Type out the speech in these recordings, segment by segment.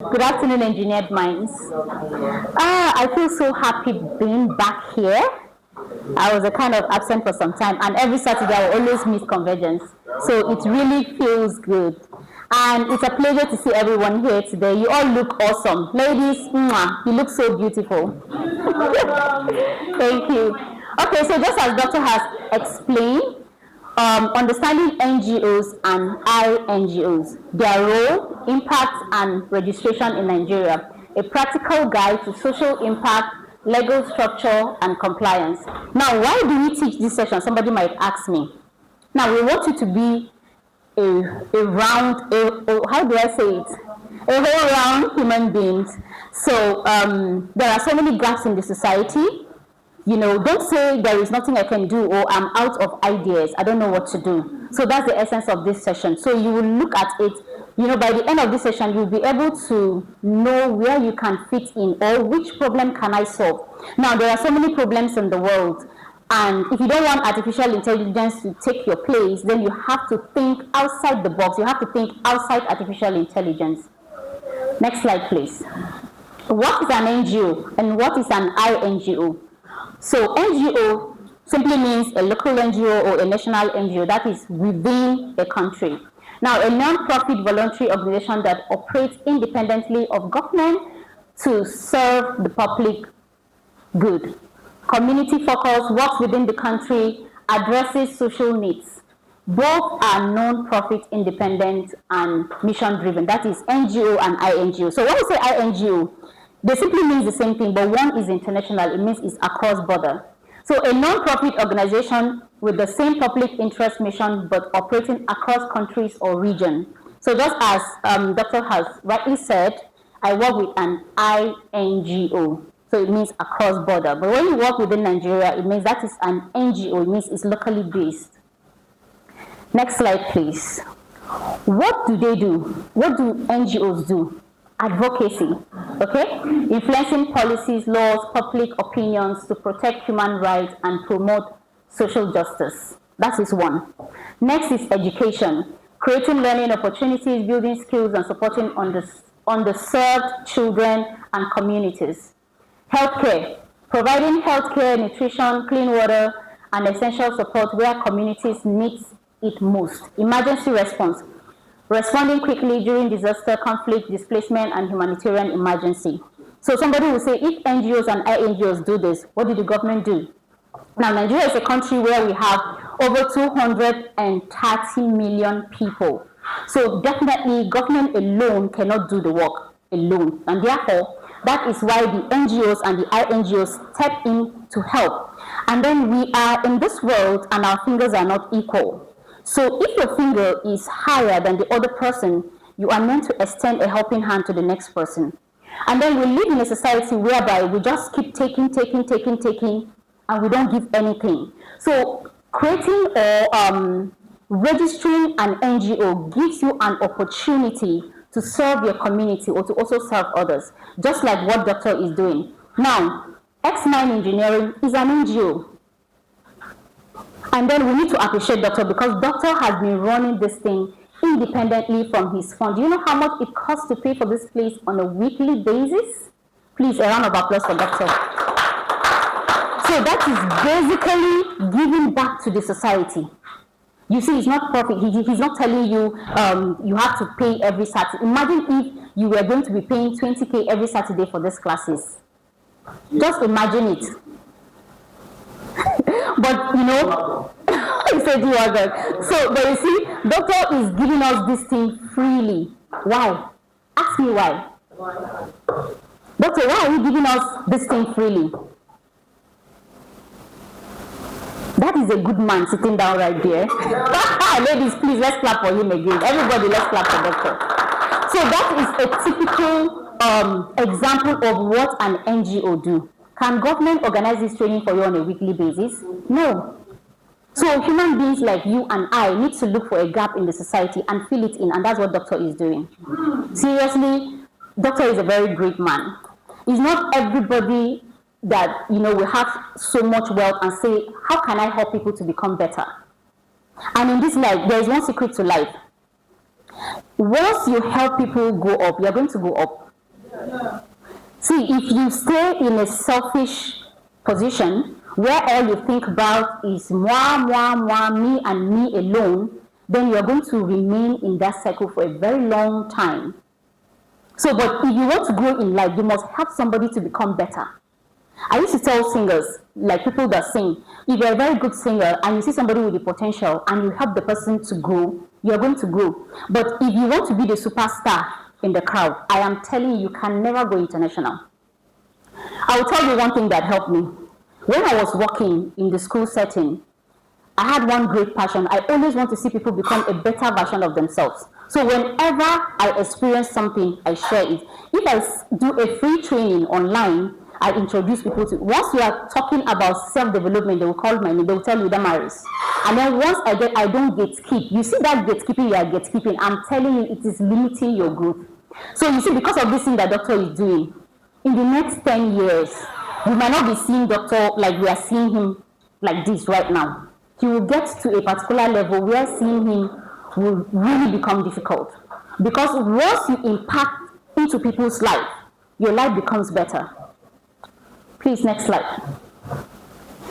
Good afternoon, engineered minds. I feel so happy being back here. I was a kind of absent for some time, and every Saturday I will always miss convergence. So it really feels good. And it's a pleasure to see everyone here today. You all look awesome. Ladies, mwah, you look so beautiful. Thank you. Okay, so just as Doctor has explained, understanding NGOs and INGOs, their role, impact, and registration in Nigeria, a practical guide to social impact, legal structure, and compliance. Now, why do we teach this session? Somebody might ask me. Now, we want you to be how do I say it? A whole round human beings. So there are so many gaps in the society. You know, don't say there is nothing I can do or I'm out of ideas, I don't know what to do. So that's the essence of this session. So you will look at it, you know, by the end of this session, you'll be able to know where you can fit in or which problem can I solve. Now, there are so many problems in the world, and if you don't want artificial intelligence to take your place, then you have to think outside the box. You have to think outside artificial intelligence. Next slide, please. What is an NGO and what is an INGO? So NGO simply means a local NGO or a national NGO that is within a country. Now, a non-profit voluntary organization that operates independently of government to serve the public good. Community focus, works within the country, addresses social needs. Both are non-profit, independent, and mission-driven. That is NGO and INGO. So when we say INGO, they simply means the same thing, but one is international. It means it's across border. So a non-profit organization with the same public interest mission, but operating across countries or region. So just as Dr. has rightly said, I work with an INGO. So it means across border. But when you work within Nigeria, it means that is an NGO. It means it's locally based. Next slide, please. What do they do? What do NGOs do? Advocacy, okay? Influencing policies, laws, public opinions to protect human rights and promote social justice. That is one. Next is education, creating learning opportunities, building skills, and supporting underserved children and communities. Healthcare, providing healthcare, nutrition, clean water, and essential support where communities need it most. Emergency response, responding quickly during disaster, conflict, displacement, and humanitarian emergency. So somebody will say, if NGOs and INGOs do this, what did the government do? Now, Nigeria is a country where we have over 230 million people. So definitely, government alone cannot do the work alone. And therefore, that is why the NGOs and the INGOs step in to help. And then we are in this world, and our fingers are not equal. So if your finger is higher than the other person, you are meant to extend a helping hand to the next person. And then we live in a society whereby we just keep taking, and we don't give anything. So creating or registering an NGO gives you an opportunity to serve your community or to also serve others, just like what Doctor is doing. Now, X9 Engineering is an NGO. And then we need to appreciate Doctor because Doctor has been running this thing independently from his fund. Do you know how much it costs to pay for this place on a weekly basis? Please, a round of applause for Doctor. So that is basically giving back to the society. You see, it's not profit. He's not telling you you have to pay every Saturday. Imagine if you were going to be paying 20K every Saturday for these classes. Just imagine it. But you know, he said you are good. So, but you see, Doctor is giving us this thing freely. Why? Ask me why. Doctor, why are you giving us this thing freely? That is a good man sitting down right there. Ladies, please, let's clap for him again. Everybody, let's clap for Doctor. So that is a typical example of what an NGO do. Can government organize this training for you on a weekly basis? No. So human beings like you and I need to look for a gap in the society and fill it in, and that's what Doctor is doing. Seriously, Doctor is a very great man. It's not everybody that, you know, will have so much wealth and say, how can I help people to become better? And in this life, there is one secret to life. Once you help people go up, you're going to go up. See, if you stay in a selfish position where all you think about is moi, moi, moi, me and me alone, then you're going to remain in that cycle for a very long time. So, but if you want to grow in life, you must help somebody to become better. I used to tell singers, like people that sing, if you're a very good singer and you see somebody with the potential and you help the person to grow, you're going to grow. But if you want to be the superstar in the crowd, I am telling you, you can never go international. I will tell you one thing that helped me. When I was working in the school setting, I had one great passion. I always want to see people become a better version of themselves. So whenever I experience something, I share it. If I do a free training online, I introduce people to. Once we are talking about self-development, they will call my name. They will tell you Damaris. And then once I don't gatekeep. You see that gatekeeping you are gatekeeping. I'm telling you, it is limiting your growth. So you see, because of this thing that doctor is doing, in the next 10 years, we might not be seeing doctor like we are seeing him like this right now. He will get to a particular level where seeing him will really become difficult. Because once you impact into people's life, your life becomes better. Please, next slide.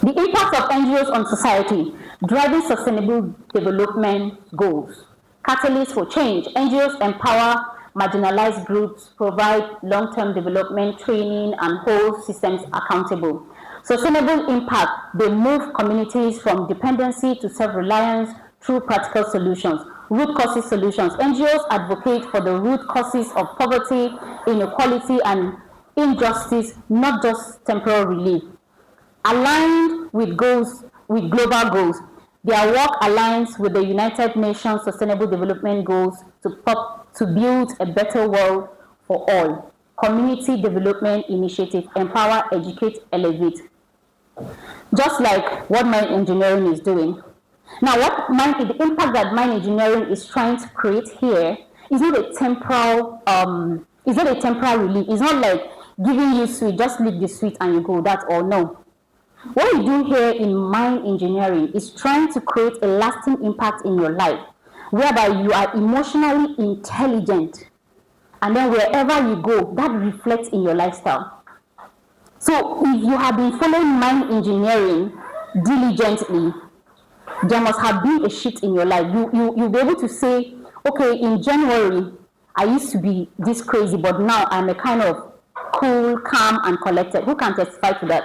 The impact of NGOs on society, driving sustainable development goals. Catalysts for change. NGOs empower marginalized groups, provide long-term development training, and hold systems accountable. Sustainable impact, they move communities from dependency to self-reliance through practical solutions. Root causes solutions. NGOs advocate for the root causes of poverty, inequality, and injustice, not just temporal relief. Aligned with goals, with global goals, their work aligns with the United Nations Sustainable Development Goals to build a better world for all. Community Development Initiative, empower, educate, elevate. Just like what mine engineering is doing. Now, the impact that mine engineering is trying to create here is not a temporal relief. It's not like giving you sweet, just lick the sweet and you go, that's all. No. What we do here in mine engineering is trying to create a lasting impact in your life, whereby you are emotionally intelligent, and then wherever you go, that reflects in your lifestyle. So if you have been following mine engineering diligently, there must have been a shift in your life. You'll be able to say, okay, in January, I used to be this crazy, but now I'm a kind of cool, calm, and collected. Who can testify to that?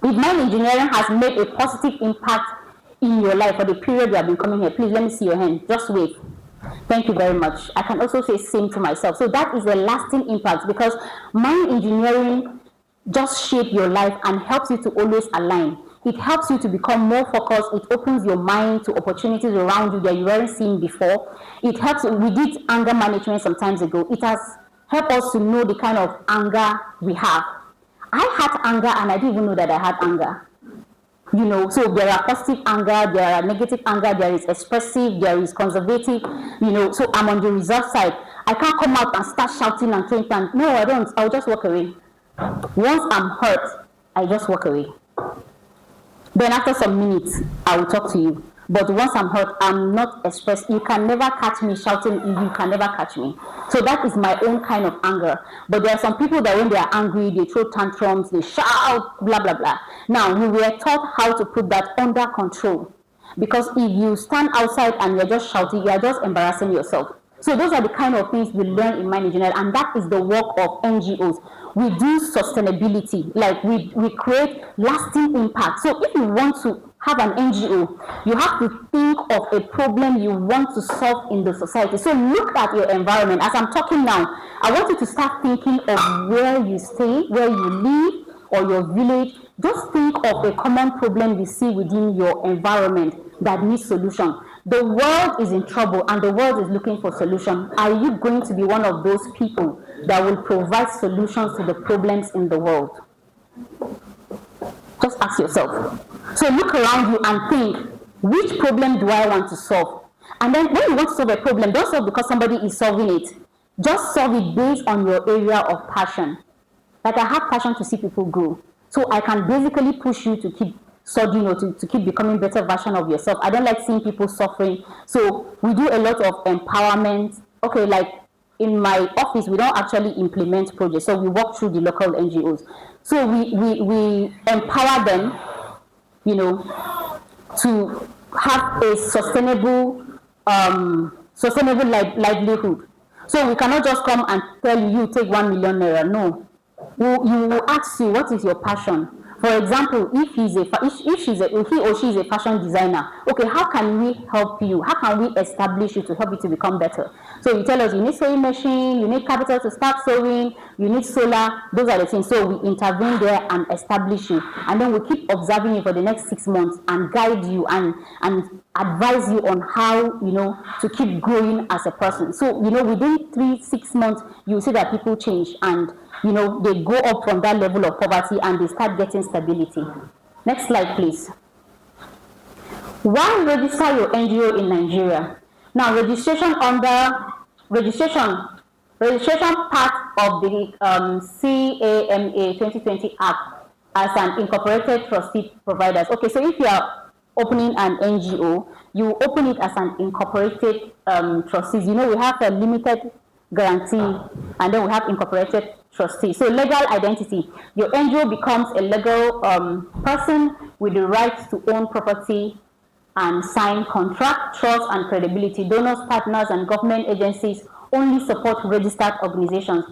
If mine engineering has made a positive impact in your life for the period you have been coming here, please let me see your hand. Just wait. Thank you very much. I can also say same to myself. So that is a lasting impact, because mine engineering just shapes your life and helps you to always align. It helps you to become more focused. It opens your mind to opportunities around you that you weren't seeing before. It helps. We did anger management some time ago. It has helped us to know the kind of anger we have. I had anger and I didn't even know that I had anger. You know, so there are positive anger, there are negative anger, there is expressive, there is conservative, you know, so I'm on the reserve side. I can't come out and start shouting and throwing things. No, I don't. I'll just walk away. Once I'm hurt, I just walk away. Then after some minutes, I will talk to you. But once I'm hurt, I'm not expressed. You can never catch me shouting. You can never catch me. So that is my own kind of anger. But there are some people that when they are angry, they throw tantrums, they shout, blah, blah, blah. Now, we were taught how to put that under control. Because if you stand outside and you're just shouting, you're just embarrassing yourself. So those are the kind of things we learn in mine engineering, and that is the work of NGOs. We do sustainability, like we create lasting impact. So if you want to have an NGO, you have to think of a problem you want to solve in the society. So look at your environment. As I'm talking now, I want you to start thinking of where you stay, where you live, or your village. Just think of a common problem you see within your environment that needs solution. The world is in trouble and the world is looking for solution. Are you going to be one of those people that will provide solutions to the problems in the world? Just ask yourself. So look around you and think, which problem do I want to solve? And then when you want to solve a problem, don't solve because somebody is solving it. Just solve it based on your area of passion. Like I have passion to see people grow. So I can basically push you to keep studying or to keep becoming better version of yourself. I don't like seeing people suffering. So we do a lot of empowerment. Okay, like in my office, we don't actually implement projects, so we work through the local NGOs. So we empower them, you know, to have a sustainable livelihood. So we cannot just come and tell you, you take 1 million naira. No, you will ask you, what is your passion? For example, if he or she is a fashion designer, okay, how can we help you? How can we establish you to help you to become better? So you tell us you need sewing machine, you need capital to start sewing, you need solar. Those are the things. So we intervene there and establish you, and then we keep observing you for the next 6 months and guide you and advise you on how, you know, to keep growing as a person. So, you know, within 3-6 months, you see that people change, and, you know, they go up from that level of poverty and they start getting stability. Next slide, please. Why register your NGO in Nigeria? Now, registration part of the CAMA 2020 Act as an incorporated trustee providers. Okay, so if you are opening an NGO, you open it as an incorporated trustees. You know, we have a limited guarantee, and then we have incorporated trustee. So legal identity, your NGO becomes a legal person with the right to own property and sign contract, trust, and credibility. Donors, partners, and government agencies only support registered organizations.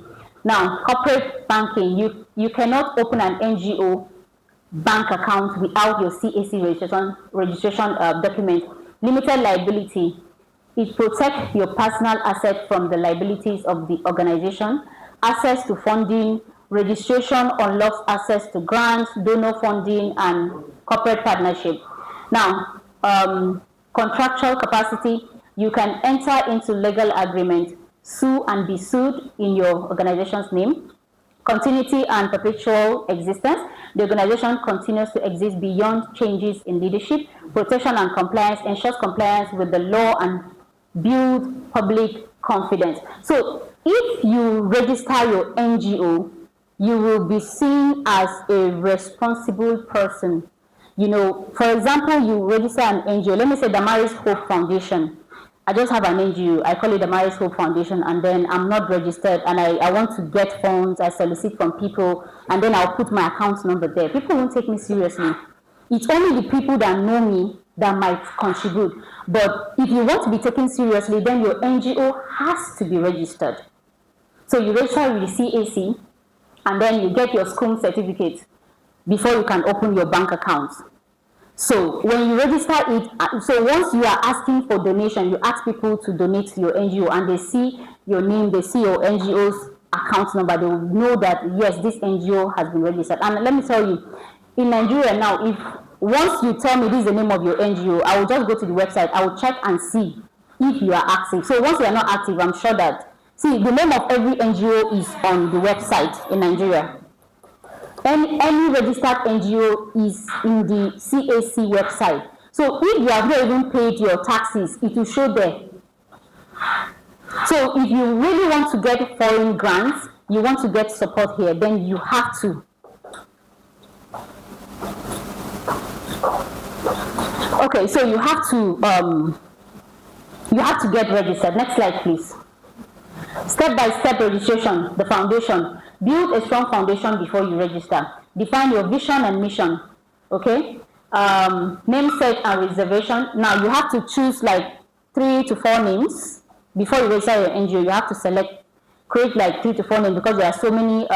Now, corporate banking, you cannot open an NGO bank account without your CAC registration document. Limited liability, it protects your personal asset from the liabilities of the organization. Access to funding, registration unlocks access to grants, donor funding, and corporate partnership. Now, contractual capacity, you can enter into legal agreement, sue and be sued in your organization's name. Continuity and perpetual existence, the organization continues to exist beyond changes in leadership. Protection and compliance ensures compliance with the law and build public confidence. So if you register your NGO, you will be seen as a responsible person. You know, for example, you register an NGO, let me say the Damaris Hope Foundation. I just have an NGO, I call it the Damaris Hope Foundation, and then I'm not registered, and I want to get funds, I solicit from people, and then I'll put my account number there. People won't take me seriously. It's only the people that know me that might contribute. But if you want to be taken seriously, then your NGO has to be registered. So you register with the CAC, and then you get your SCOOM certificate before you can open your bank account. So when you register it, so once you are asking for donation, you ask people to donate to your NGO, and they see your name, they see your NGO's account number, they will know that, yes, this NGO has been registered. And let me tell you, in Nigeria now, if once you tell me this is the name of your NGO, I will just go to the website, I will check and see if you are active. So once you are not active, I'm sure that, see, the name of every NGO is on the website in Nigeria. Any registered NGO is in the CAC website. So if you have not even paid your taxes, it will show there. So if you really want to get foreign grants, you want to get support here, then you have to. Okay, so you have to get registered. Next slide, please. Step-by-step registration, the foundation. Build a strong foundation before you register. Define your vision and mission, okay? Namesake and reservation. Now, you have to choose like 3 to 4 names. Before you register your NGO, you have to create like 3 to 4 names, because there are so many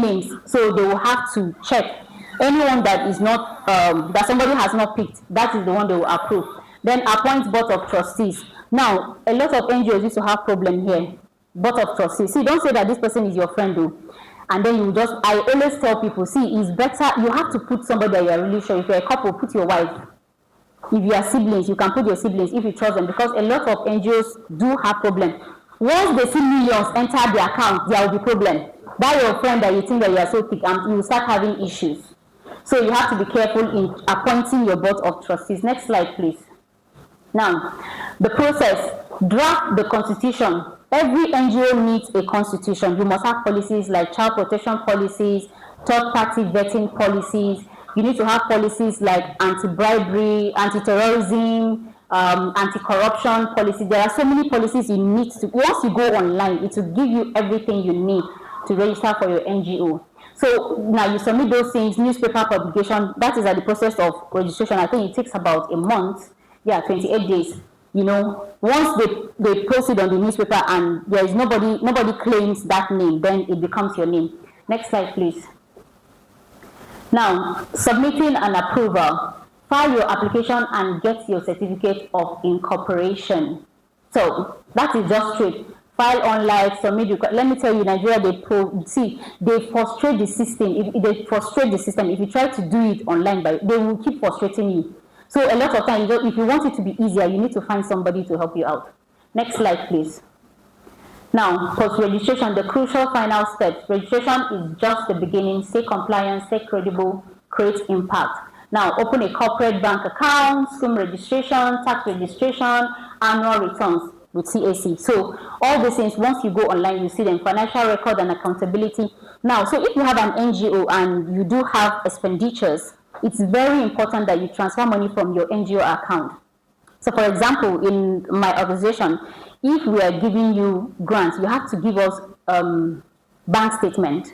names. So they will have to check. Anyone that is not, that somebody has not picked, that is the one they will approve. Then appoint board of trustees. Now, a lot of NGOs used to have problem here. Board of trustees. See, don't say that this person is your friend, though. And then you just, I always tell people, see, it's better, you have to put somebody that you are really sure. If you're a couple, put your wife. If you are siblings, you can put your siblings if you trust them, because a lot of NGOs do have problem. Once they see millions enter their account, there will be problem. That your friend that you think that you are so thick, and you will start having issues. So you have to be careful in appointing your board of trustees. Next slide, please. Now, the process, draft the constitution. Every NGO needs a constitution. You must have policies like child protection policies, third-party vetting policies. You need to have policies like anti-bribery, anti-terrorism, anti-corruption policy. There are so many policies you need to, once you go online, it will give you everything you need to register for your NGO. So now you submit those things, newspaper publication, that is at the process of registration. I think it takes about a month, 28 days. You know, once they post it on the newspaper and there is nobody claims that name, then it becomes your name. Next slide, please. Now, submitting an approval. File your application and get your certificate of incorporation. So that is just straight. File online, submit. Let me tell you, Nigeria, they frustrate the system. If you try to do it online, they will keep frustrating you. So a lot of times, if you want it to be easier, you need to find somebody to help you out. Next slide, please. Now, post-registration, the crucial final steps. Registration is just the beginning. Stay compliant, stay credible, create impact. Now, open a corporate bank account, scheme registration, tax registration, annual returns with CAC. So all these things, once you go online, you see them, financial record and accountability. Now, so if you have an NGO and you do have expenditures, it's very important that you transfer money from your NGO account. So for example, in my organization, if we are giving you grants, you have to give us bank statement.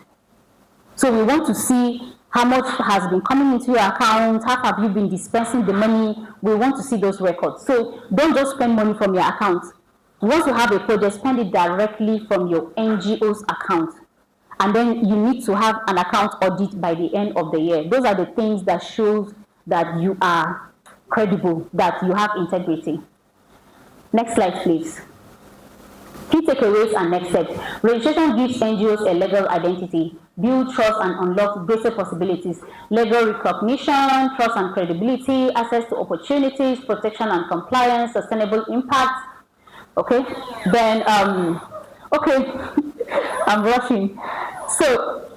So we want to see how much has been coming into your account, how have you been dispensing the money. We want to see those records. So don't just spend money from your account. Once you have a project, spend it directly from your NGO's account. And then you need to have an account audit by the end of the year. Those are the things that shows that you are credible, that you have integrity. Next slide, please. Key takeaways and next steps. Registration gives NGOs a legal identity, build trust and unlock greater possibilities, legal recognition, trust and credibility, access to opportunities, protection and compliance, sustainable impact. Okay, then, okay, I'm rushing. So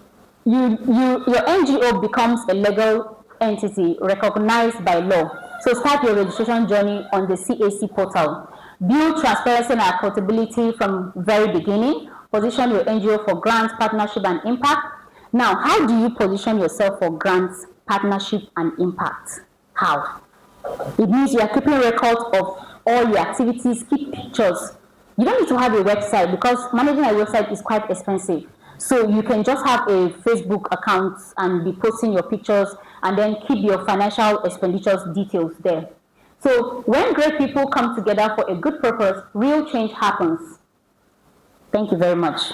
your NGO becomes a legal entity recognized by law. So start your registration journey on the CAC portal. Build transparency and accountability from very beginning. Position your NGO for grants, partnership, and impact. Now, how do you position yourself for grants, partnership, and impact? How? It means you are keeping records of all your activities, keep pictures. You don't need to have a website because managing a website is quite expensive. So you can just have a Facebook account and be posting your pictures and then keep your financial expenditures details there. So when great people come together for a good purpose, real change happens. Thank you very much.